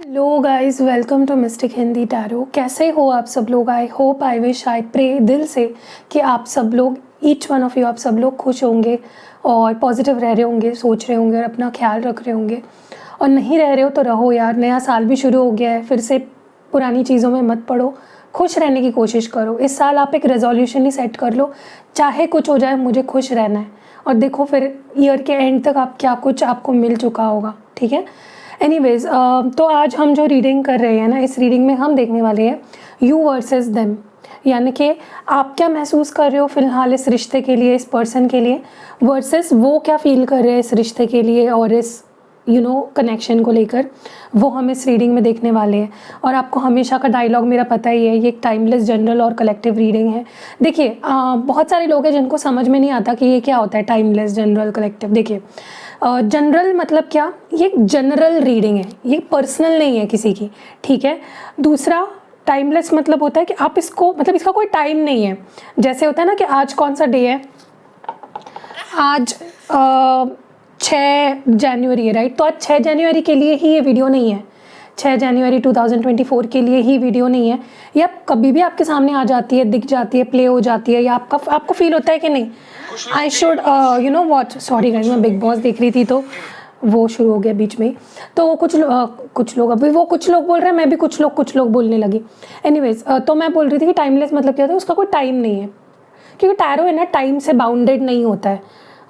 Hello guys, welcome to mystic Hindi tarot. कैसे हो आप सब लोग? I hope, I wish, I pray दिल से कि आप सब लोग, ईच वन ऑफ यू, आप सब लोग खुश होंगे और पॉजिटिव रह रहे होंगे, सोच रहे होंगे और अपना ख्याल रख रहे होंगे। और नहीं रह रहे हो तो रहो यार, नया साल भी शुरू हो गया है, फिर से पुरानी चीज़ों में मत पड़ो, खुश रहने की कोशिश करो। इस साल आप एक रेजोल्यूशन ही सेट कर लो, चाहे कुछ हो जाए मुझे खुश रहना है। और देखो फिर ईयर के एंड तक आप क्या कुछ आपको मिल चुका होगा। ठीक है, एनीवेज, तो आज हम जो रीडिंग कर रहे हैं ना, इस रीडिंग में हम देखने वाले हैं यू वर्सेस देम, यानी कि आप क्या महसूस कर रहे हो फ़िलहाल इस रिश्ते के लिए, इस पर्सन के लिए, वर्सेस वो क्या फील कर रहे हैं इस रिश्ते के लिए और इस कनेक्शन को लेकर। वो हम इस रीडिंग में देखने वाले हैं। और आपको हमेशा का डायलॉग मेरा पता ही है, ये एक टाइमलेस, जनरल और कलेक्टिव रीडिंग है। देखिए, बहुत सारे लोग हैं जिनको समझ में नहीं आता कि ये क्या होता है टाइमलेस, जनरल, कलेक्टिव। देखिए, जनरल मतलब क्या, ये जनरल रीडिंग है, ये पर्सनल नहीं है किसी की। ठीक है। दूसरा, टाइमलेस मतलब होता है कि आप इसको, मतलब इसका कोई टाइम नहीं है। जैसे होता है ना कि आज कौन सा डे है, आज 6 जनवरी है, राइट। तो आज 6 जनवरी के लिए ही ये वीडियो नहीं है, 6 जनवरी 2024 के लिए ही वीडियो नहीं है। या कभी भी आपके सामने आ जाती है, दिख जाती है, प्ले हो जाती है, या आपको फील होता है कि नहीं I should watch. Sorry guys, मैं बिग बॉस देख रही थी तो वो शुरू हो गया बीच में। तो कुछ लोग अभी, वो कुछ लोग बोल रहे हैं, मैं भी कुछ लोग बोलने लगी। एनीवेज, तो मैं बोल रही थी कि टाइमलेस मतलब क्या होता है, उसका कोई टाइम नहीं है, क्योंकि टैरो है ना, टाइम से बाउंडेड नहीं होता है।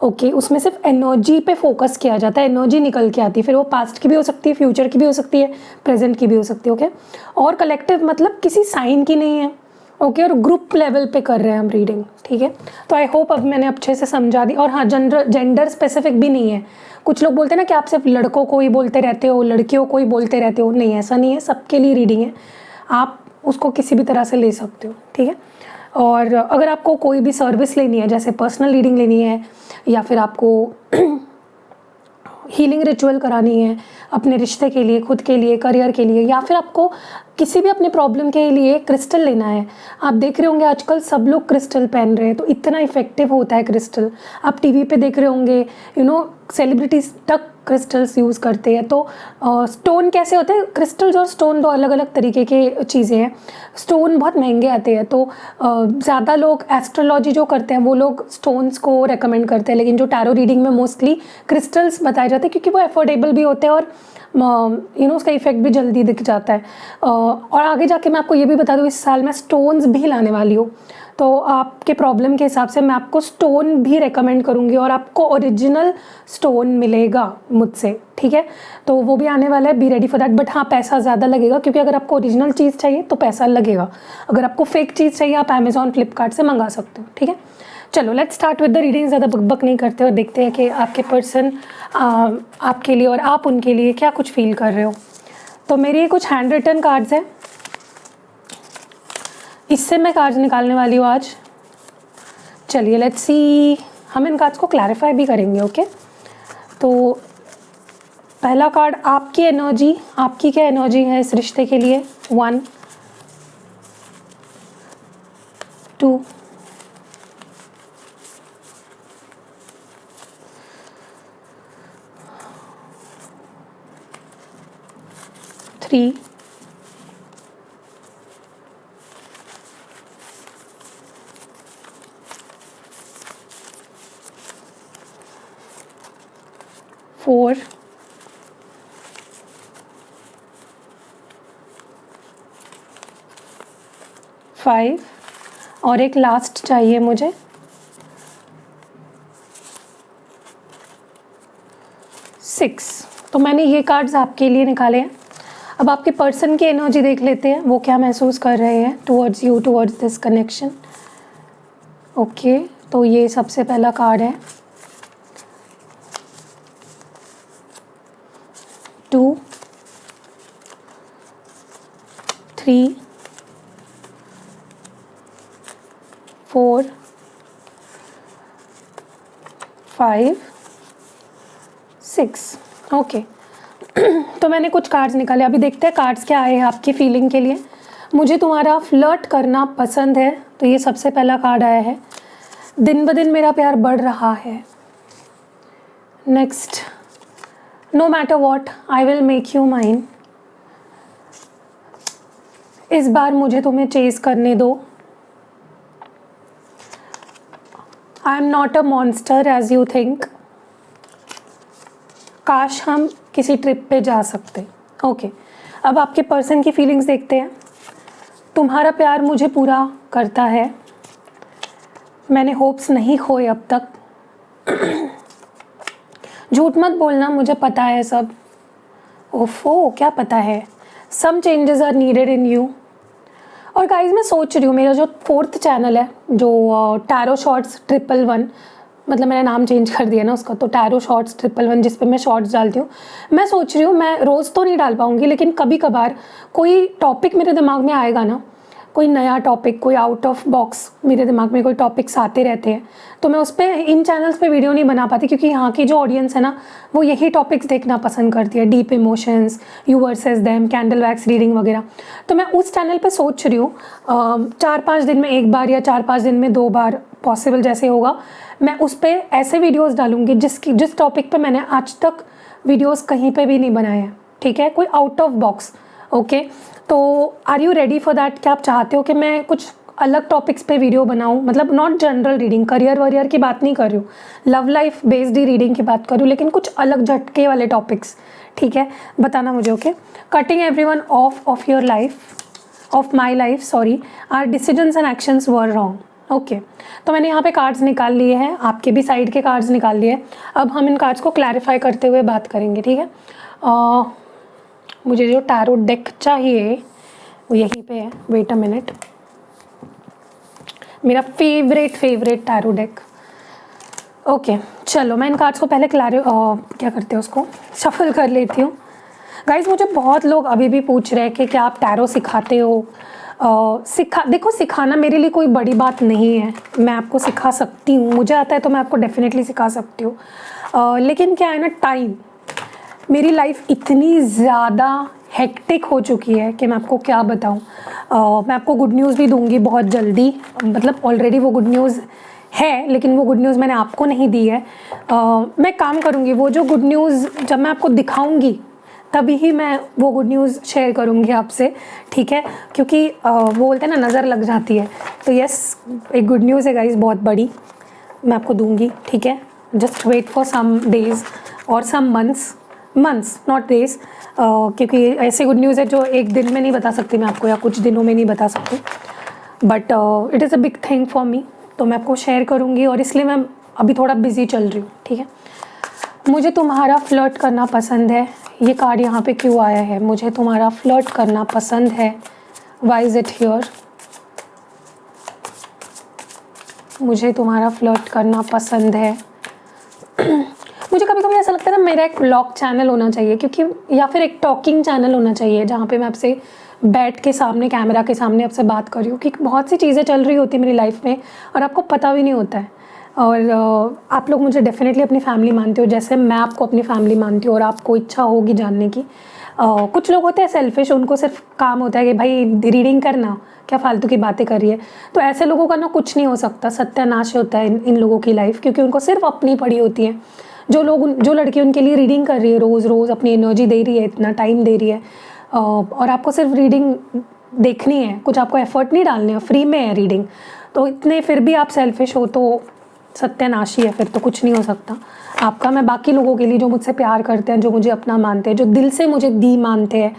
ओके, उसमें सिर्फ एनर्जी पे फोकस किया जाता है, एनर्जी निकल के आती है, फिर वो पास्ट की भी हो सकती है, फ्यूचर की भी हो सकती है, प्रेजेंट की भी हो सकती है। ओके, और कलेक्टिव मतलब किसी साइन की नहीं है। ओके, और ग्रुप लेवल पे कर रहे हैं हम रीडिंग। ठीक है, तो आई होप अब मैंने अच्छे से समझा दी। और हाँ, जेंडर स्पेसिफिक भी नहीं है। कुछ लोग बोलते हैं ना कि आप सिर्फ लड़कों को ही बोलते रहते हो, लड़कियों को ही बोलते रहते हो। नहीं, ऐसा नहीं है, सबके लिए रीडिंग है, आप उसको किसी भी तरह से ले सकते हो। ठीक है। और अगर आपको कोई भी सर्विस लेनी है, जैसे पर्सनल रीडिंग लेनी है, या फिर आपको हीलिंग रिचुअल करानी है अपने रिश्ते के लिए, खुद के लिए, करियर के लिए, या फिर आपको किसी भी अपने प्रॉब्लम के लिए क्रिस्टल लेना है। आप देख रहे होंगे आजकल सब लोग क्रिस्टल पहन रहे हैं, तो इतना इफेक्टिव होता है क्रिस्टल। आप टीवी पे देख रहे होंगे, सेलिब्रिटीज तक क्रिस्टल्स यूज़ करते हैं। तो स्टोन कैसे होते हैं, क्रिस्टल्स और स्टोन दो अलग अलग तरीके के चीज़ें हैं। स्टोन बहुत महंगे आते हैं, तो ज़्यादा लोग एस्ट्रोलॉजी जो करते हैं वो लोग स्टोन्स को रेकमेंड करते हैं, लेकिन जो टैरो रीडिंग में मोस्टली क्रिस्टल्स बताए जाते हैं, क्योंकि वो अफोर्डेबल भी होते हैं और उसका इफेक्ट भी जल्दी दिख जाता है। और आगे जाके मैं आपको ये भी बता दूँ, इस साल मैं स्टोन्स भी लाने वाली हूँ, तो आपके प्रॉब्लम के हिसाब से मैं आपको स्टोन भी रेकमेंड करूँगी और आपको ओरिजिनल स्टोन मिलेगा मुझसे। ठीक है, तो वो भी आने वाला है, be ready for that. But हाँ, पैसा ज़्यादा लगेगा, क्योंकि अगर आपको ओरिजिनल चीज़ चाहिए तो पैसा लगेगा। अगर आपको फेक चीज़ चाहिए आप अमेज़ॉन, फ्लिपकार्ट से मंगा सकते हो। ठीक है, चलो let's start with the reading. ज़्यादा बकबक नहीं करते और देखते हैं कि आपके पर्सन आपके लिए और आप उनके लिए क्या कुछ फील कर रहे हो। तो मेरी कुछ हैंड रिटन कार्ड्स हैं, इससे मैं कार्ड्स निकालने वाली हूँ आज। चलिए लेट्स सी, हम इन कार्ड्स को क्लैरिफाई भी करेंगे। ओके, तो पहला कार्ड, आपकी एनर्जी, आपकी क्या एनर्जी है इस रिश्ते के लिए। 1 2 3 4 5 और एक लास्ट चाहिए मुझे, 6। तो मैंने ये कार्ड्स आपके लिए निकाले हैं। अब आपके पर्सन की एनर्जी देख लेते हैं, वो क्या महसूस कर रहे हैं towards you, towards this connection. Okay, तो ये सबसे पहला कार्ड है 2 3 4 5 6। ओके, तो मैंने कुछ कार्ड्स निकाले, अभी देखते हैं कार्ड्स क्या आए हैं आपकी फीलिंग के लिए। मुझे तुम्हारा फ्लर्ट करना पसंद है, तो ये सबसे पहला कार्ड आया है। दिन ब दिन मेरा प्यार बढ़ रहा है। Next, no matter what I will make you mine. इस बार मुझे तुम्हें चेज़ करने दो। I am not a monster as you think. काश हम किसी ट्रिप पे जा सकते। ओके, अब आपके पर्सन की फीलिंग्स देखते हैं। तुम्हारा प्यार मुझे पूरा करता है, मैंने होप्स नहीं खोए अब तक। झूठ मत बोलना, मुझे पता है सब। ओफो, क्या पता है? Some changes are needed in you. और गाइज मैं सोच रही हूँ, मेरा जो 4th चैनल है, जो टैरो शॉर्ट्स 111, मतलब मैंने नाम चेंज कर दिया ना उसका, तो टैरो शॉर्ट्स 111 जिस पे मैं शॉर्ट्स डालती हूँ, मैं सोच रही हूँ मैं रोज़ तो नहीं डाल पाऊँगी, लेकिन कभी कभार कोई टॉपिक मेरे दिमाग में आएगा ना, कोई नया टॉपिक, कोई आउट ऑफ बॉक्स मेरे दिमाग में कोई टॉपिक्स आते रहते हैं, तो मैं उस पर इन चैनल्स पे वीडियो नहीं बना पाती, क्योंकि यहाँ की जो ऑडियंस है ना, वो यही टॉपिक्स देखना पसंद करती है, deep emotions, you versus them, candle wax reading वगैरह। तो मैं उस चैनल पे सोच रही हूँ 4-5 दिन में एक बार या 4-5 दिन में 2 बार, पॉसिबल जैसे होगा, मैं उस पर ऐसे वीडियोज़ डालूँगी जिस टॉपिक पर मैंने आज तक वीडियोज़ कहीं पर भी नहीं बनाए हैं। ठीक है, कोई आउट ऑफ बॉक्स। ओके, तो are you ready for that? क्या आप चाहते हो कि मैं कुछ अलग टॉपिक्स पे वीडियो बनाऊं? मतलब नॉट जनरल रीडिंग, करियर वरियर की बात नहीं कर रही हूँ, लव लाइफ बेस्ड ही रीडिंग की बात कर रही हूँ, लेकिन कुछ अलग झटके वाले टॉपिक्स। ठीक है, बताना मुझे। Okay, cutting everyone off your life, off my life, sorry, are decisions and actions were wrong. Okay, तो मैंने यहाँ पे कार्ड्स निकाल लिए हैं, आपके भी साइड के कार्ड्स निकाल लिए। अब हम इन कार्ड्स को क्लैरिफाई करते हुए बात करेंगे। ठीक है, मुझे जो टैरो डेक चाहिए वो यहीं पे है। वेट अ मिनट, मेरा फेवरेट टैरो डेक। ओके, चलो मैं इन कार्ड्स को पहले क्या करते हैं, उसको शफल कर लेती हूँ। गाइज, मुझे बहुत लोग अभी भी पूछ रहे हैं कि क्या आप टैरो सिखाते हो? देखो, सिखाना मेरे लिए कोई बड़ी बात नहीं है, मैं आपको सिखा सकती हूँ, मुझे आता है तो मैं आपको डेफिनेटली सिखा सकती हूँ। लेकिन क्या है ना, टाइम, मेरी लाइफ इतनी ज़्यादा हेक्टिक हो चुकी है कि मैं आपको क्या बताऊं। मैं आपको गुड न्यूज़ भी दूंगी बहुत जल्दी, मतलब ऑलरेडी वो गुड न्यूज़ है, लेकिन वो गुड न्यूज़ मैंने आपको नहीं दी है। मैं काम करूंगी, वो जो गुड न्यूज़ जब मैं आपको दिखाऊंगी तभी ही मैं वो गुड न्यूज़ शेयर करूंगी आपसे। ठीक है, क्योंकि वो बोलते हैं ना, नज़र लग जाती है। तो यस, एक गुड न्यूज़ है गाइस, बहुत बड़ी, मैं आपको दूंगी। ठीक है, just wait for some days और सम मंथ्स नॉट डेज, क्योंकि ऐसे गुड न्यूज़ है जो एक दिन में नहीं बता सकती मैं आपको, या कुछ दिनों में नहीं बता सकती, but it is a big thing for me, तो मैं आपको शेयर करूँगी, और इसलिए मैं अभी थोड़ा बिजी चल रही हूँ। ठीक है, मुझे तुम्हारा फ्लर्ट करना पसंद है। ये कार्ड यहाँ पे क्यों आया है? मुझे तुम्हारा फ्लर्ट करना पसंद है, वाई इज़ इट हियर? मुझे तुम्हारा फ्लर्ट करना पसंद है। मुझे कभी कभी ऐसा लगता है ना, मेरा एक व्लॉग चैनल होना चाहिए, क्योंकि, या फिर एक टॉकिंग चैनल होना चाहिए जहाँ पे मैं आपसे बैठ के सामने, कैमरा के सामने आपसे बात कर रही हूँ, कि बहुत सी चीज़ें चल रही होती है मेरी लाइफ में और आपको पता भी नहीं होता है। और आप लोग मुझे डेफिनेटली अपनी फैमिली मानते हो, जैसे मैं आपको अपनी फैमिली मानती हूँ, और आपको इच्छा होगी जानने की। कुछ लोग होते हैं सेल्फिश, उनको सिर्फ काम होता है कि भाई रीडिंग करना, क्या फालतू की बातें कर रही है। तो ऐसे लोगों का ना कुछ नहीं हो सकता, सत्यानाश होता है इन लोगों की लाइफ, क्योंकि उनको सिर्फ अपनी पड़ी होती है। जो लड़की उनके लिए रीडिंग कर रही है, रोज़ अपनी एनर्जी दे रही है, इतना टाइम दे रही है, और आपको सिर्फ रीडिंग देखनी है, कुछ आपको एफर्ट नहीं डालने हैं, फ्री में है रीडिंग, तो इतने फिर भी आप सेल्फिश हो तो सत्यानाशी है, फिर तो कुछ नहीं हो सकता आपका। मैं बाकी लोगों के लिए, जो मुझसे प्यार करते हैं, जो मुझे अपना मानते हैं, जो दिल से मुझे दी मानते हैं,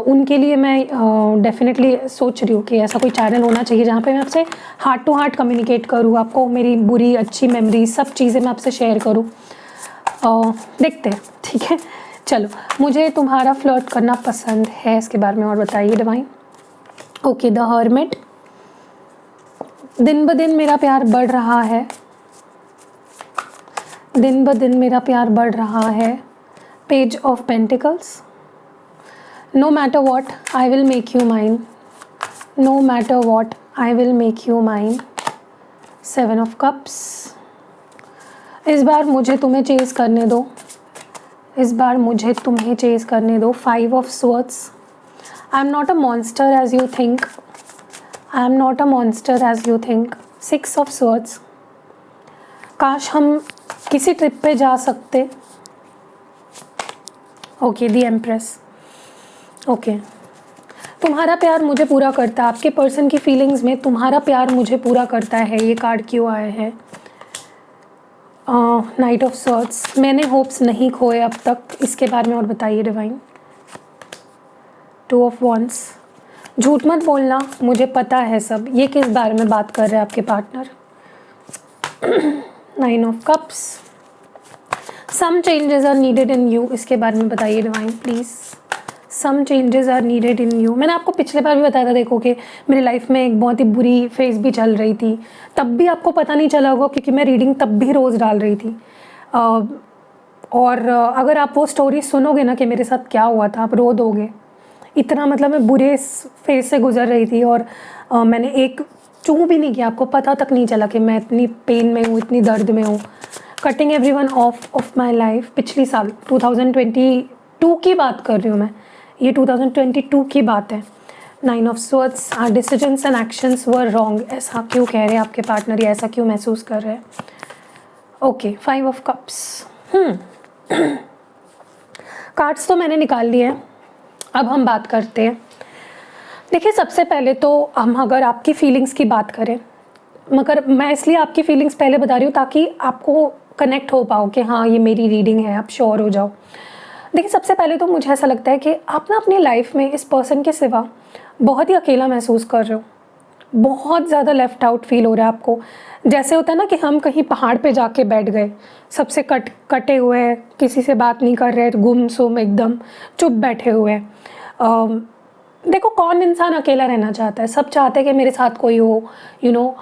उनके लिए मैं डेफिनेटली सोच रही हूँ कि ऐसा कोई चैनल होना चाहिए जहाँ पे मैं आपसे हार्ट टू हार्ट कम्युनिकेट करूँ, आपको मेरी बुरी अच्छी मेमोरी सब चीज़ें मैं आपसे शेयर करूँ। देखते हैं। ठीक है, चलो, मुझे तुम्हारा फ्लर्ट करना पसंद है, इसके बारे में और बताइए डिवाइन। ओके, द हर्मिट, दिन ब दिन मेरा प्यार बढ़ रहा है, दिन ब दिन मेरा प्यार बढ़ रहा है। Page of pentacles, no matter what I will make you mine, no matter what I will make you mine. 7 of cups, इस बार मुझे तुम्हें चेज़ करने दो, इस बार मुझे तुम्हें चेज़ करने दो। 5 of swords, I am not a monster as you think, I am not a monster as you think. 6 of swords, काश हम किसी ट्रिप पे जा सकते। Okay, the empress. ओके, तुम्हारा प्यार मुझे पूरा करता है, आपके पर्सन की फीलिंग्स में तुम्हारा प्यार मुझे पूरा करता है, ये कार्ड क्यों आया है? नाइट ऑफ सॉर्ड्स, मैंने होप्स नहीं खोए अब तक, इसके बारे में और बताइए डिवाइन। टू ऑफ वॉन्ड्स, झूठ मत बोलना, मुझे पता है सब, ये किस बारे में बात कर रहे हैं आपके partner? Nine of cups, some changes are needed in you, इसके बारे में बताइए divine please. Some changes are needed in you, मैंने आपको पिछले बार भी बताया था, देखो कि मेरी लाइफ में एक बहुत ही बुरी फेज़ भी चल रही थी, तब भी आपको पता नहीं चला होगा क्योंकि मैं रीडिंग तब भी रोज़ डाल रही थी। और अगर आप वो स्टोरी सुनोगे ना कि मेरे साथ क्या हुआ था, आप रो दोगे। इतना मतलब मैं बुरे फेज़ से गुजर रही थी और मैंने एक चूँ भी नहीं किया, आपको पता तक नहीं चला कि मैं इतनी पेन में हूँ, इतनी दर्द में हूँ। Cutting everyone of my life, पिछली साल 2022 की बात कर रही हूँ मैं, ये 2022 की बात है। Nine of swords, our decisions and actions were wrong, ऐसा क्यों कह रहे हैं आपके पार्टनर, या ऐसा क्यों महसूस कर रहे हैं? Okay, five of cups, cards तो मैंने निकाल लिए हैं, अब हम बात करते हैं। देखिए, सबसे पहले तो हम अगर आपकी फीलिंग्स की बात करें, मगर मैं इसलिए आपकी फीलिंग्स पहले बता रही हूँ ताकि आपको कनेक्ट हो पाओ कि हाँ ये मेरी रीडिंग है, आप श्योर हो जाओ। देखिए, सबसे पहले तो मुझे ऐसा लगता है कि आप ना अपनी लाइफ में इस पर्सन के सिवा बहुत ही अकेला महसूस कर रहे हो, बहुत ज़्यादा लेफ़्ट आउट फील हो रहा है आपको। जैसे होता है ना कि हम कहीं पहाड़ पे जाके बैठ गए, सबसे कटे हुए हैं, किसी से बात नहीं कर रहे, गुमसुम एकदम चुप बैठे हुए हैं। देखो, कौन इंसान अकेला रहना चाहता है? सब चाहते हैं कि मेरे साथ कोई हो,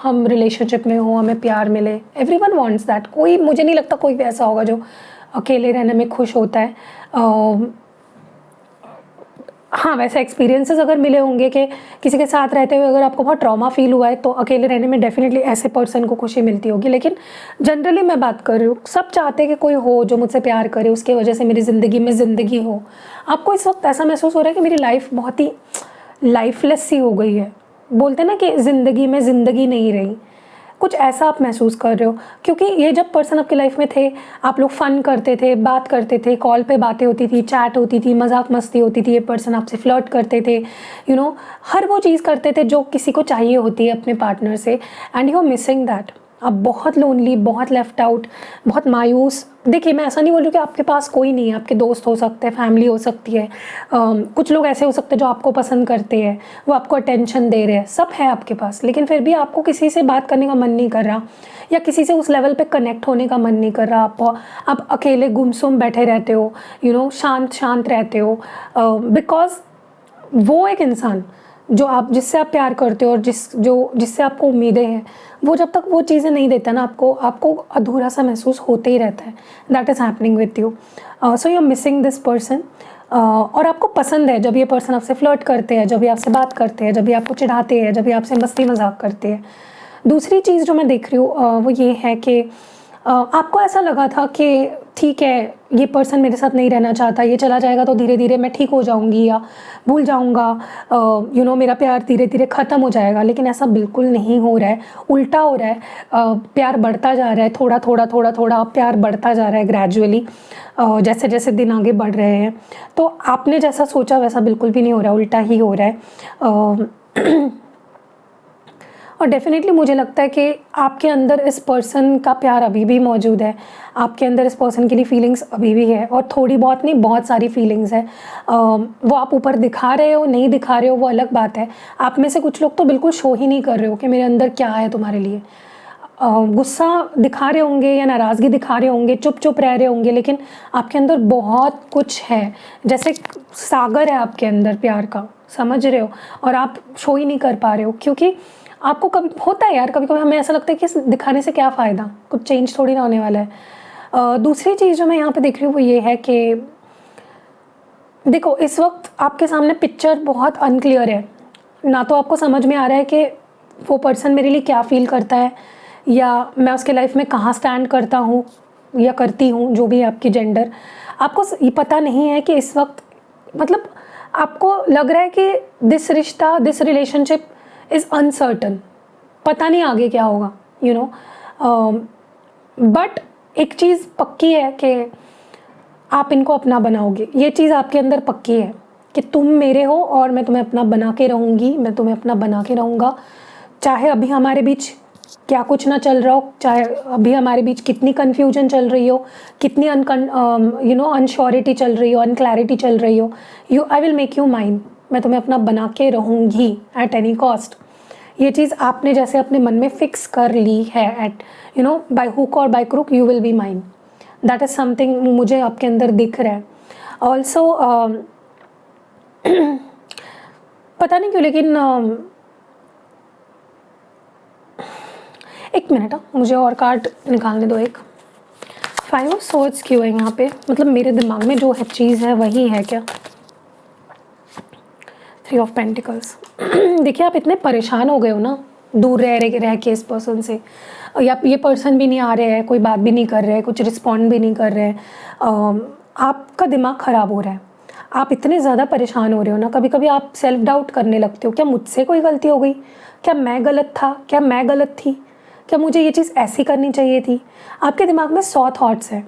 हम रिलेशनशिप में हो, हमें प्यार मिले। Everyone wants that. कोई, मुझे नहीं लगता कोई भी ऐसा होगा जो अकेले रहने में खुश होता है। हाँ, वैसे एक्सपीरियंसेस अगर मिले होंगे कि किसी के साथ रहते हुए अगर आपको बहुत ट्रॉमा फील हुआ है तो अकेले रहने में डेफिनेटली ऐसे पर्सन को खुशी मिलती होगी। लेकिन जनरली मैं बात कर रही हूँ, सब चाहते हैं कि कोई हो जो मुझसे प्यार करे, उसके वजह से मेरी ज़िंदगी में ज़िंदगी हो। आपको इस वक्त ऐसा महसूस हो रहा है कि मेरी लाइफ बहुत ही लाइफलेस सी हो गई है, बोलते हैं ना कि ज़िंदगी में ज़िंदगी नहीं रही, कुछ ऐसा आप महसूस कर रहे हो। क्योंकि ये जब पर्सन आपकी लाइफ में थे, आप लोग फ़न करते थे, बात करते थे, कॉल पे बातें होती थी, चैट होती थी, मजाक मस्ती होती थी, ये पर्सन आपसे फ्लर्ट करते थे, हर वो चीज़ करते थे जो किसी को चाहिए होती है अपने पार्टनर से, and you are missing that. आप बहुत लोनली, बहुत लेफ़्ट आउट, बहुत मायूस। देखिए, मैं ऐसा नहीं बोल रही कि आपके पास कोई नहीं है, आपके दोस्त हो सकते हैं, फैमिली हो सकती है, कुछ लोग ऐसे हो सकते हैं जो आपको पसंद करते हैं, वो आपको अटेंशन दे रहे हैं, सब है आपके पास, लेकिन फिर भी आपको किसी से बात करने का मन नहीं कर रहा, या किसी से उस लेवल पे कनेक्ट होने का मन नहीं कर रहा। आप अकेले गुमसुम बैठे रहते हो, शांत शांत रहते हो, बिकॉज वो एक इंसान जिससे आप प्यार करते हो और जिससे आपको उम्मीदें हैं, वो जब तक वो चीज़ें नहीं देता ना आपको अधूरा सा महसूस होते ही रहता है। That is happening with you. So you are missing this person. और आपको पसंद है जब ये पर्सन आपसे फ्लर्ट करते हैं, जब भी आपसे बात करते हैं, जब भी आपको चिढ़ाते हैं, जब भी आपसे मस्ती मजाक करते हैं। दूसरी चीज़ जो मैं देख रही हूँ वो ये है कि आपको ऐसा लगा था कि ठीक है, ये पर्सन मेरे साथ नहीं रहना चाहता, ये चला जाएगा तो धीरे धीरे मैं ठीक हो जाऊंगी या भूल जाऊंगा, मेरा प्यार धीरे धीरे ख़त्म हो जाएगा। लेकिन ऐसा बिल्कुल नहीं हो रहा है, उल्टा हो रहा है। प्यार बढ़ता जा रहा है, थोड़ा थोड़ा प्यार बढ़ता जा रहा है ग्रेजुअली, जैसे जैसे दिन आगे बढ़ रहे हैं। तो आपने जैसा सोचा वैसा बिल्कुल भी नहीं हो रहा है, उल्टा ही हो रहा है। और डेफिनेटली मुझे लगता है कि आपके अंदर इस पर्सन का प्यार अभी भी मौजूद है, आपके अंदर इस पर्सन के लिए फीलिंग्स अभी भी है, और थोड़ी बहुत नहीं, बहुत सारी फीलिंग्स है। वो आप ऊपर दिखा रहे हो, नहीं दिखा रहे हो, वो अलग बात है। आप में से कुछ लोग तो बिल्कुल शो ही नहीं कर रहे हो कि मेरे अंदर क्या है तुम्हारे लिए। गुस्सा दिखा रहे होंगे या नाराज़गी दिखा रहे होंगे, चुप चुप रह रहे होंगे, लेकिन आपके अंदर बहुत कुछ है, जैसे सागर है आपके अंदर प्यार का, समझ रहे हो, और आप शो ही नहीं कर पा रहे हो। क्योंकि आपको कभी होता है यार, कभी कभी हमें ऐसा लगता है कि दिखाने से क्या फ़ायदा, कुछ चेंज थोड़ी ना होने वाला है। दूसरी चीज़ जो मैं यहाँ पे देख रही हूँ वो ये है कि देखो, इस वक्त आपके सामने पिक्चर बहुत अनक्लियर है। ना तो आपको समझ में आ रहा है कि वो पर्सन मेरे लिए क्या फ़ील करता है, या मैं उसके लाइफ में कहाँ स्टैंड करता हूँ या करती हूँ, जो भी है आपकी जेंडर। आपको ये पता नहीं है कि इस वक्त, मतलब आपको लग रहा है कि दिस रिलेशनशिप इज़ अनसर्टन, पता नहीं आगे क्या होगा, बट एक चीज़ पक्की है कि आप इनको अपना बनाओगे, ये चीज़ आपके अंदर पक्की है। कि तुम मेरे हो और मैं तुम्हें अपना बना के रहूँगी, मैं तुम्हें अपना बना के रहूँगा, चाहे अभी हमारे बीच क्या कुछ ना चल रहा हो, चाहे अभी हमारे बीच कितनी कन्फ्यूजन चल रही हो, कितनी अनश्योरिटी चल रही हो, अनक्लैरिटी चल रही हो, आई विल मेक यू माइन, मैं तुम्हें अपना बना के रहूँगी एट एनी कॉस्ट। ये चीज़ आपने जैसे अपने मन में फिक्स कर ली है, एट बाय हुक और by crook you will be mine, that is something मुझे आपके अंदर दिख रहा है। ऑल्सो पता नहीं क्यों, लेकिन एक मिनट, मुझे और कार्ड निकालने दो। एक 5 ऑफ सोर्ड्स क्यों है यहाँ पे, मतलब मेरे दिमाग में जो है चीज़ है वही है क्या? 3 ऑफ पेंटिकल्स। देखिए आप इतने परेशान हो गए हो ना दूर रह के इस पर्सन से, या ये पर्सन भी नहीं आ रहे हैं, कोई बात भी नहीं कर रहे हैं, कुछ रिस्पॉन्ड भी नहीं कर रहे हैं, आपका दिमाग ख़राब हो रहा है, आप इतने ज़्यादा परेशान हो रहे हो ना, कभी कभी आप सेल्फ डाउट करने लगते हो, क्या मुझसे कोई गलती हो गई, क्या मैं गलत था, क्या मैं गलत थी, क्या मुझे ये चीज़ ऐसी करनी चाहिए थी। आपके दिमाग में 100 थॉट्स हैं,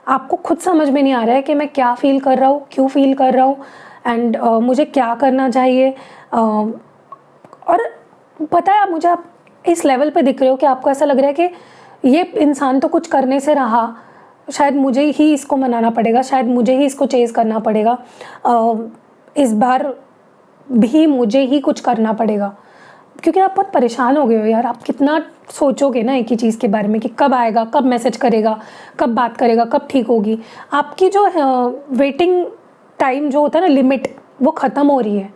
आपको खुद समझ में नहीं आ रहा है कि मैं क्या फ़ील कर रहा हूँ, क्यों फ़ील कर रहा हूँ, एंड मुझे क्या करना चाहिए। और पता है आप मुझे, आप इस लेवल पे दिख रहे हो कि आपको ऐसा लग रहा है कि ये इंसान तो कुछ करने से रहा, शायद मुझे ही इसको मनाना पड़ेगा, शायद मुझे ही इसको चेज़ करना पड़ेगा, इस बार भी मुझे ही कुछ करना पड़ेगा, क्योंकि आप बहुत परेशान हो गए हो यार। आप कितना सोचोगे ना एक ही चीज़ के बारे में कि कब आएगा, कब मैसेज करेगा, कब बात करेगा, कब ठीक होगी। आपकी जो वेटिंग टाइम जो होता है ना, लिमिट, वो ख़त्म हो रही है,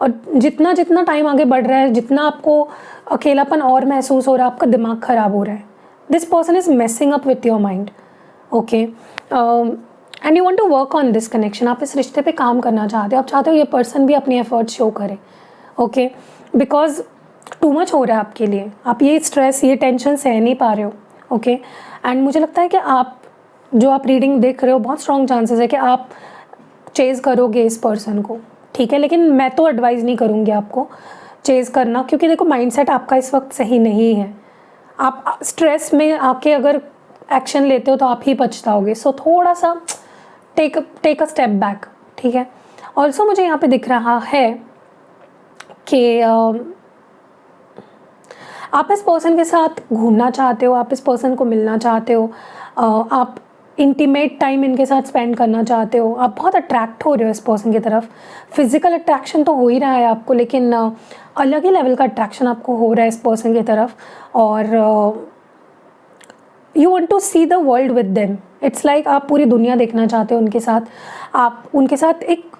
और जितना जितना टाइम आगे बढ़ रहा है, जितना आपको अकेलापन और महसूस हो रहा है, आपका दिमाग ख़राब हो रहा है। This person is messing up with your mind, okay, and you want to work on this connection. आप इस रिश्ते पे काम करना चाहते हो, आप चाहते हो ये पर्सन भी अपनी एफर्ट शो करे, ओके, बिकॉज टू मच हो रहा है आपके लिए, आप ये स्ट्रेस, ये टेंशन सह नहीं पा रहे हो, ओके। एंड मुझे लगता है कि आप जो आप रीडिंग देख रहे हो, बहुत स्ट्रॉन्ग चांसेस है कि आप चेज़ करोगे इस पर्सन को, ठीक है, लेकिन मैं तो एडवाइज़ नहीं करूँगी आपको चेज़ करना, क्योंकि देखो माइंडसेट आपका इस वक्त सही नहीं है। आप स्ट्रेस में आके अगर एक्शन लेते हो तो आप ही पछताओगे, सो थोड़ा सा टेक अ स्टेप बैक, ठीक है। ऑल्सो मुझे यहाँ पे दिख रहा है कि आप इस पर्सन के साथ घूमना चाहते हो, आप इस पर्सन को मिलना चाहते हो, आप इंटीमेट टाइम इनके साथ स्पेंड करना चाहते हो, आप बहुत अट्रैक्ट हो रहे हो इस पर्सन की तरफ। फिज़िकल अट्रैक्शन तो हो ही रहा है आपको, लेकिन अलग ही लेवल का अट्रैक्शन आपको हो रहा है इस पर्सन की तरफ, और you want to see the world with them. It's like आप पूरी दुनिया देखना चाहते हो उनके साथ, आप उनके साथ एक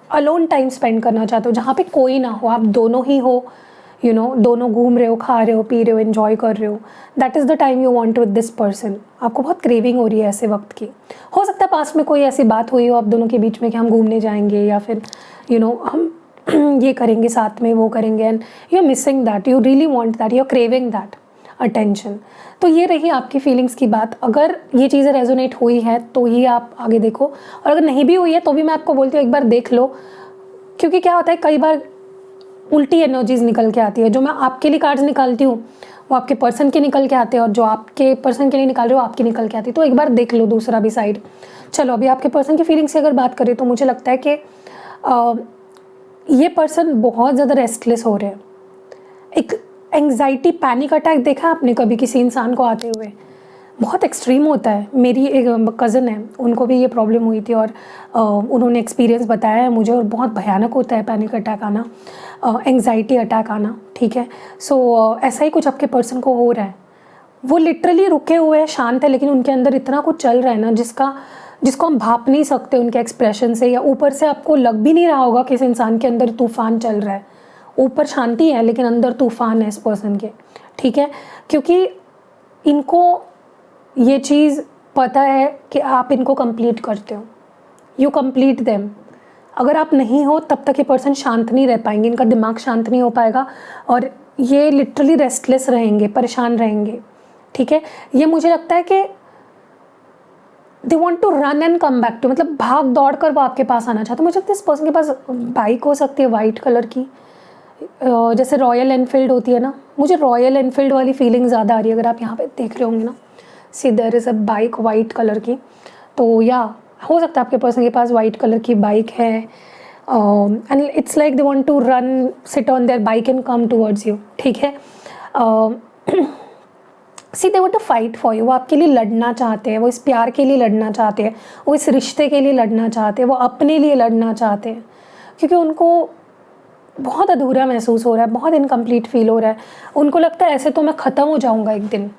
अलोन टाइम स्पेंड करना चाहते हो जहाँ पे कोई ना हो, आप दोनों ही हो, दोनों घूम रहे हो, खा रहे हो, पी रहे हो, एंजॉय कर रहे हो। That is the time you want with this person. आपको बहुत क्रेविंग हो रही है ऐसे वक्त की। हो सकता है पास्ट में कोई ऐसी बात हुई हो आप दोनों के बीच में कि हम घूमने जाएंगे, या फिर हम ये करेंगे साथ में, वो करेंगे, and you are missing that, you really want that, you are craving that attention. तो ये रही आपकी फीलिंग्स की बात। अगर ये चीज़ें रेजोनेट हुई है तो ही आप आगे देखो, और अगर नहीं भी हुई है तो भी मैं आपको बोलती हूँ एक बार देख लो, क्योंकि क्या होता है कई बार उल्टी एनर्जीज निकल के आती है। जो मैं आपके लिए कार्ड्स निकालती हूँ वो आपके पर्सन के निकल के आते हैं, और जो आपके पर्सन के लिए निकाल रहे हो आपकी निकल के आती है। तो एक बार देख लो दूसरा भी साइड। चलो अभी आपके पर्सन की फीलिंग्स से अगर बात करें तो मुझे लगता है कि ये पर्सन बहुत ज़्यादा रेस्टलेस हो रहे हैं। एक एंग्जाइटी, पैनिक अटैक देखा आपने कभी किसी इंसान को आते हुए? बहुत एक्सट्रीम होता है। मेरी एक कज़न है, उनको भी ये प्रॉब्लम हुई थी, और उन्होंने एक्सपीरियंस बताया है मुझे, और बहुत भयानक होता है पैनिक अटैक आना, एंग्जाइटी अटैक आना, ठीक है। सो ऐसा ही कुछ आपके पर्सन को हो रहा है। वो लिटरली रुके हुए हैं, शांत है, लेकिन उनके अंदर इतना कुछ चल रहा है ना जिसको हम भाप नहीं सकते उनके एक्सप्रेशन से, या ऊपर से आपको लग भी नहीं रहा होगा कि इस इंसान के अंदर तूफान चल रहा है। ऊपर शांति है लेकिन अंदर तूफान है इस पर्सन के, ठीक है, क्योंकि इनको ये चीज़ पता है कि आप इनको कंप्लीट करते हो, यू कंप्लीट देम। अगर आप नहीं हो तब तक ये पर्सन शांत नहीं रह पाएंगे, इनका दिमाग शांत नहीं हो पाएगा, और ये लिटरली रेस्टलेस रहेंगे, परेशान रहेंगे, ठीक है। ये मुझे लगता है कि they want to run and come back to, मतलब भाग दौड़ कर वो आपके पास आना चाहते हैं। मुझे लगता है इस पर्सन के पास बाइक हो सकती है वाइट कलर की, जैसे रॉयल एनफील्ड होती है ना, मुझे रॉयल एनफील्ड वाली फीलिंग ज़्यादा आ रही है। अगर आप यहाँ पे देख रहे होंगे ना, see there is a bike white colour की, तो या हो सकता है आपके पर्सन के पास वाइट कलर की बाइक है, and it's like they want to run, sit on their bike and come towards you, ठीक है। See they want to fight for you, वो आपके लिए लड़ना चाहते हैं, वो इस प्यार के लिए लड़ना चाहते हैं, वो इस रिश्ते के लिए लड़ना चाहते हैं, वो अपने लिए लड़ना चाहते हैं, क्योंकि उनको बहुत अधूरा महसूस हो रहा है, बहुत इनकम्प्लीट फील हो रहा है। उनको लगता है ऐसे तो मैं ख़त्म हो जाऊंगा एक दिन,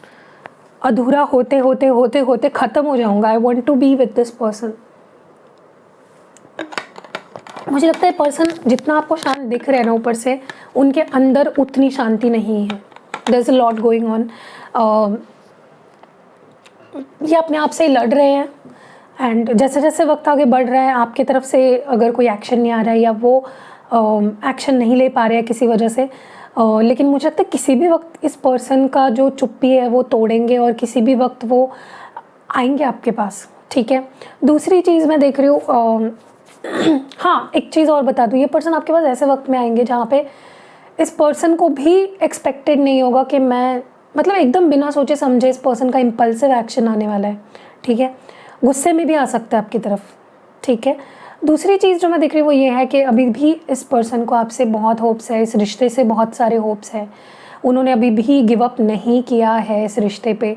अधूरा होते होते होते होते ख़त्म हो जाऊंगा। I want to be with this person. मुझे लगता है पर्सन जितना आपको शांत दिख रहे हैं ना ऊपर से, उनके अंदर उतनी शांति नहीं है। There is a lot going on. ये अपने आप से ही लड़ रहे हैं, एंड जैसे जैसे वक्त आगे बढ़ रहा है आपकी तरफ से अगर कोई एक्शन नहीं आ रहा है या वो एक्शन नहीं ले पा रहे हैं किसी वजह से, लेकिन मुझे लगता है किसी भी वक्त इस पर्सन का जो चुप्पी है वो तोड़ेंगे और किसी भी वक्त वो आएंगे आपके पास, ठीक है। दूसरी चीज़ मैं देख रही हूँ, हाँ एक चीज़ और बता दूँ, ये पर्सन आपके पास ऐसे वक्त में आएंगे जहाँ पे इस पर्सन को भी एक्सपेक्टेड नहीं होगा कि मैं, मतलब एकदम बिना सोचे समझे इस पर्सन का इम्पल्सिव एक्शन आने वाला है, ठीक है। गुस्से में भी आ सकता है आपकी तरफ, ठीक है। दूसरी चीज़ जो मैं देख रही हूँ वो ये है कि अभी भी इस पर्सन को आपसे बहुत होप्स है, इस रिश्ते से बहुत सारे होप्स हैं। उन्होंने अभी भी गिव अप नहीं किया है इस रिश्ते पे,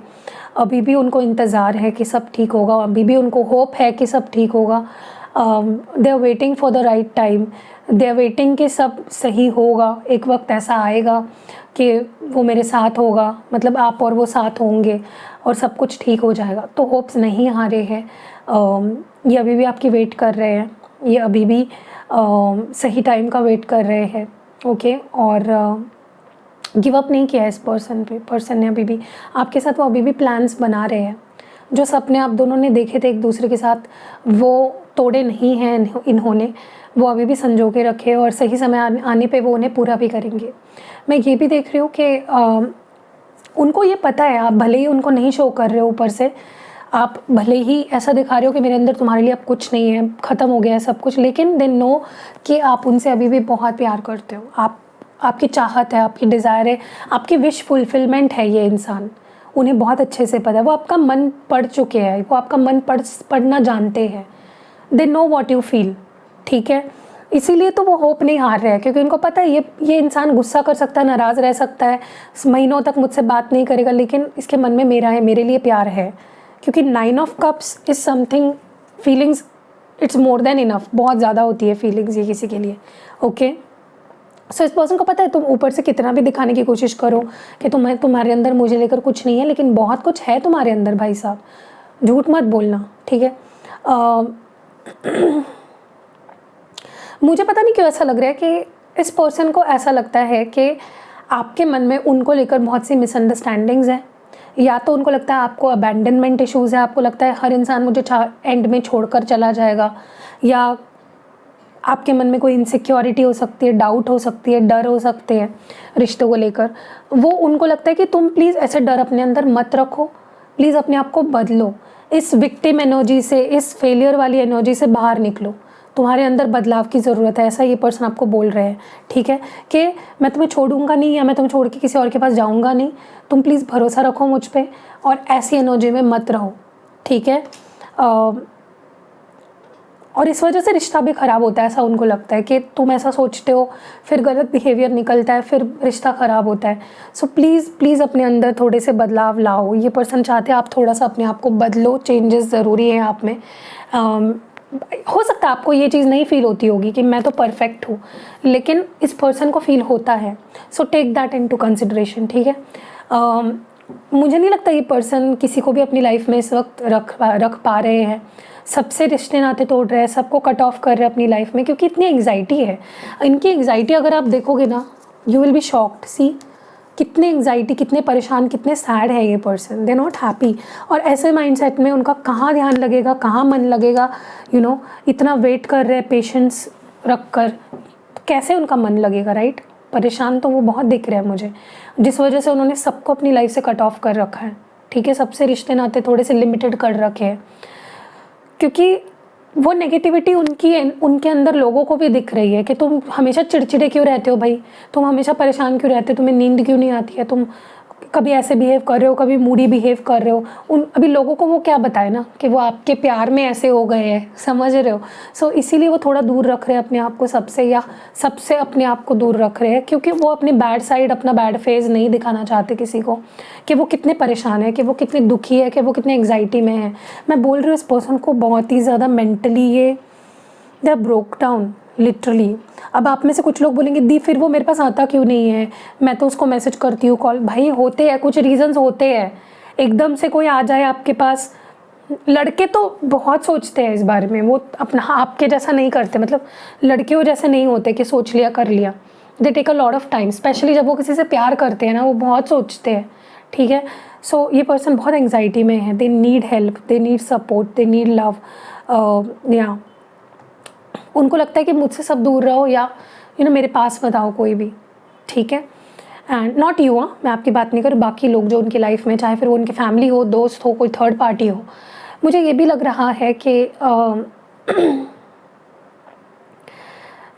अभी भी उनको इंतज़ार है कि सब ठीक होगा, अभी भी उनको होप है कि सब ठीक होगा। They are waiting for the right time, they are waiting कि सब सही होगा, एक वक्त ऐसा आएगा कि वो मेरे साथ होगा, मतलब आप और वो साथ होंगे और सब कुछ ठीक हो जाएगा। तो होप्स नहीं हारे हैं, ये अभी भी आपकी वेट कर रहे हैं, ये अभी भी सही टाइम का वेट कर रहे हैं, ओके। और गिव अप नहीं किया इस पर्सन ने अभी भी आपके साथ, वो अभी भी प्लान्स बना रहे हैं। जो सपने आप दोनों ने देखे थे एक दूसरे के साथ, वो तोड़े नहीं हैं इन्होंने, वो अभी भी संजो के रखे और सही समय आने पे वो उन्हें पूरा भी करेंगे। मैं ये भी देख रही हूँ कि उनको ये पता है, आप भले ही उनको नहीं शो कर रहे हो ऊपर से, आप भले ही ऐसा दिखा रहे हो कि मेरे अंदर तुम्हारे लिए अब कुछ नहीं है, ख़त्म हो गया है सब कुछ, लेकिन दे नो कि आप उनसे अभी भी बहुत प्यार करते हो। आपकी चाहत है, आपकी डिज़ायर है, आपकी विश फुलफिलमेंट है ये इंसान, उन्हें बहुत अच्छे से पता है। वो आपका मन पढ़ चुके हैं, वो आपका मन पढ़ना जानते हैं। They know what you feel, ठीक है। इसीलिए तो वो होप नहीं हार रहे हैं, क्योंकि उनको पता है ये इंसान गुस्सा कर सकता है, नाराज़ रह सकता है, महीनों तक मुझसे बात नहीं करेगा, लेकिन इसके मन में मेरा है, मेरे लिए प्यार है। क्योंकि 9 of cups is something, feelings it's more than enough, बहुत ज़्यादा होती है फीलिंग्स ये किसी के लिए, ओके। सो इस पर्सन को पता है तुम ऊपर से कितना भी दिखाने की कोशिश करो कि तुम्हारे अंदर मुझे लेकर कुछ नहीं है, लेकिन बहुत कुछ है तुम्हारे अंदर भाई साहब, झूठ मत बोलना, ठीक है। मुझे पता नहीं क्यों ऐसा लग रहा है कि इस पर्सन को ऐसा लगता है कि आपके मन में उनको लेकर बहुत सी मिसअंडरस्टैंडिंग्स हैं, या तो उनको लगता है आपको अबैंडनमेंट इश्यूज़ है, आपको लगता है हर इंसान मुझे एंड में छोड़कर चला जाएगा, या आपके मन में कोई इनसिक्योरिटी हो सकती है, डाउट हो सकती है, डर हो सकते हैं रिश्तों को लेकर। वो उनको लगता है कि तुम प्लीज़ ऐसे डर अपने अंदर मत रखो, प्लीज़ अपने आप को बदलो, इस विक्टिम एनर्जी से, इस फेलियर वाली एनर्जी से बाहर निकलो, तुम्हारे अंदर बदलाव की ज़रूरत है, ऐसा ये पर्सन आपको बोल रहे हैं, ठीक है। कि मैं तुम्हें छोड़ूंगा नहीं या मैं तुम्हें छोड़ के किसी और के पास जाऊंगा नहीं, तुम प्लीज़ भरोसा रखो मुझ पे और ऐसी एनर्जी में मत रहो, ठीक है। और इस वजह से रिश्ता भी ख़राब होता है, ऐसा उनको लगता है कि तुम ऐसा सोचते हो, फिर गलत बिहेवियर निकलता है, फिर रिश्ता ख़राब होता है। सो प्लीज़ अपने अंदर थोड़े से बदलाव लाओ, ये पर्सन चाहते हैं आप थोड़ा सा अपने आप को बदलो, चेंजेस ज़रूरी हैं आप में। हो सकता है आपको ये चीज़ नहीं फील होती होगी कि मैं तो परफेक्ट हूँ, लेकिन इस पर्सन को फील होता है। So take that into consideration, ठीक है। मुझे नहीं लगता ये पर्सन किसी को भी अपनी लाइफ में इस वक्त रख पा रहे हैं, सबसे रिश्ते नाते तोड़ रहे हैं, सबको कट ऑफ कर रहे हैं अपनी लाइफ में, क्योंकि इतनी एंग्जाइटी है। इनकी एंग्जाइटी अगर आप देखोगे ना, यू विल बी शॉक्ड। सी कितने एंग्जाइटी, कितने परेशान, कितने सैड है ये पर्सन, दे नॉट हैप्पी। और ऐसे माइंडसेट में उनका कहाँ ध्यान लगेगा, कहाँ मन लगेगा, यू नो, इतना वेट कर रहे हैं पेशेंस रख कर, तो कैसे उनका मन लगेगा, राइट। परेशान तो वो बहुत दिख रहे हैं मुझे, जिस वजह से उन्होंने सबको अपनी लाइफ से कट ऑफ कर रखा है, ठीक है। सबसे रिश्ते नाते थोड़े से लिमिटेड कर रखे हैं, क्योंकि वो नेगेटिविटी उनके अंदर लोगों को भी दिख रही है कि तुम हमेशा चिड़चिड़े क्यों रहते हो भाई, तुम हमेशा परेशान क्यों रहते हो, तुम्हें नींद क्यों नहीं आती है, तुम कभी ऐसे बिहेव कर रहे हो, कभी मूडी बिहेव कर रहे हो, अभी लोगों को वो क्या बताए ना कि वो आपके प्यार में ऐसे हो गए हैं, समझ रहे हो। सो इसीलिए वो थोड़ा दूर रख रहे हैं अपने आप को सबसे, या सबसे अपने आप को दूर रख रहे हैं, क्योंकि वो अपनी बैड साइड, अपना बैड फेज नहीं दिखाना चाहते किसी को, कि वो कितने परेशान है, कि वो कितने दुखी है, कि वो कितने एंग्जाइटी में है। मैं बोल रही हूँ इस पर्सन को बहुत ही ज़्यादा मेंटली ये they are broke down literally. अब आप में से कुछ लोग बोलेंगे दी फिर वो मेरे पास आता क्यों नहीं है, मैं तो उसको मैसेज करती हूँ, कॉल। भाई होते हैं, कुछ रीजंस होते हैं, एकदम से कोई आ जाए आपके पास। लड़के तो बहुत सोचते हैं इस बारे में, वो अपना आपके जैसा नहीं करते, मतलब लड़कियों जैसे नहीं होते कि सोच लिया कर लिया। They take a lot of time, specially जब वो किसी से प्यार करते हैं ना, वो बहुत सोचते हैं, ठीक है। सो ये पर्सन बहुत एंग्जाइटी में है, they need help, they need support, they need love, या उनको लगता है कि मुझसे सब दूर रहो, या मेरे पास मत आओ कोई भी, ठीक है। एंड नॉट यू, मैं आपकी बात नहीं कर, बाकी लोग जो उनकी लाइफ में, चाहे फिर वो उनकी फैमिली हो, दोस्त हो, कोई थर्ड पार्टी हो। मुझे ये भी लग रहा है कि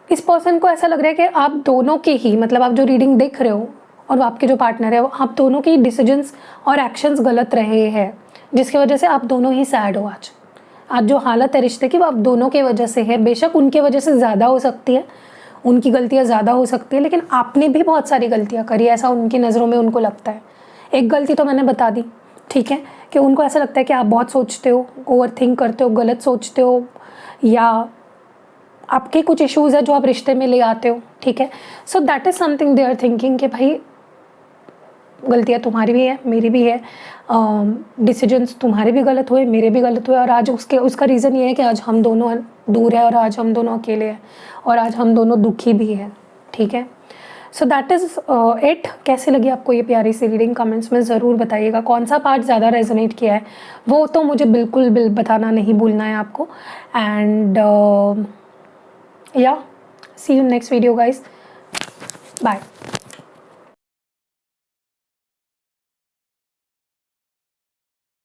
इस पर्सन को ऐसा लग रहा है कि आप दोनों के ही, मतलब आप जो रीडिंग देख रहे हो और आपके जो पार्टनर है, वो आप दोनों के ही डिसीजंस और एक्शंस गलत रहे हैं, जिसकी वजह से आप दोनों ही सैड हो। आज जो हालत है रिश्ते की, वो आप दोनों के वजह से है। बेशक उनके वजह से ज़्यादा हो सकती है, उनकी गलतियाँ ज़्यादा हो सकती है, लेकिन आपने भी बहुत सारी गलतियाँ करी, ऐसा उनकी नज़रों में उनको लगता है। एक गलती तो मैंने बता दी, ठीक है, कि उनको ऐसा लगता है कि आप बहुत सोचते हो, ओवर थिंक करते हो, गलत सोचते हो, या आपके कुछ इश्यूज़ है जो आप रिश्ते में ले आते हो, ठीक है। So that is something they are thinking कि भाई गलतियाँ तुम्हारी भी है, मेरी भी है, डिसीजंस तुम्हारे भी गलत हुए, मेरे भी गलत हुए, और आज उसका रीज़न ये है कि आज हम दोनों दूर है, और आज हम दोनों अकेले हैं, और आज हम दोनों दुखी भी हैं, ठीक है। So that is it. कैसे लगी आपको ये प्यारी सी रीडिंग, कमेंट्स में ज़रूर बताइएगा। कौन सा पार्ट ज़्यादा रेजोनेट किया है वो तो मुझे बिल्कुल बताना नहीं भूलना है आपको। एंड या see you next video guys, bye.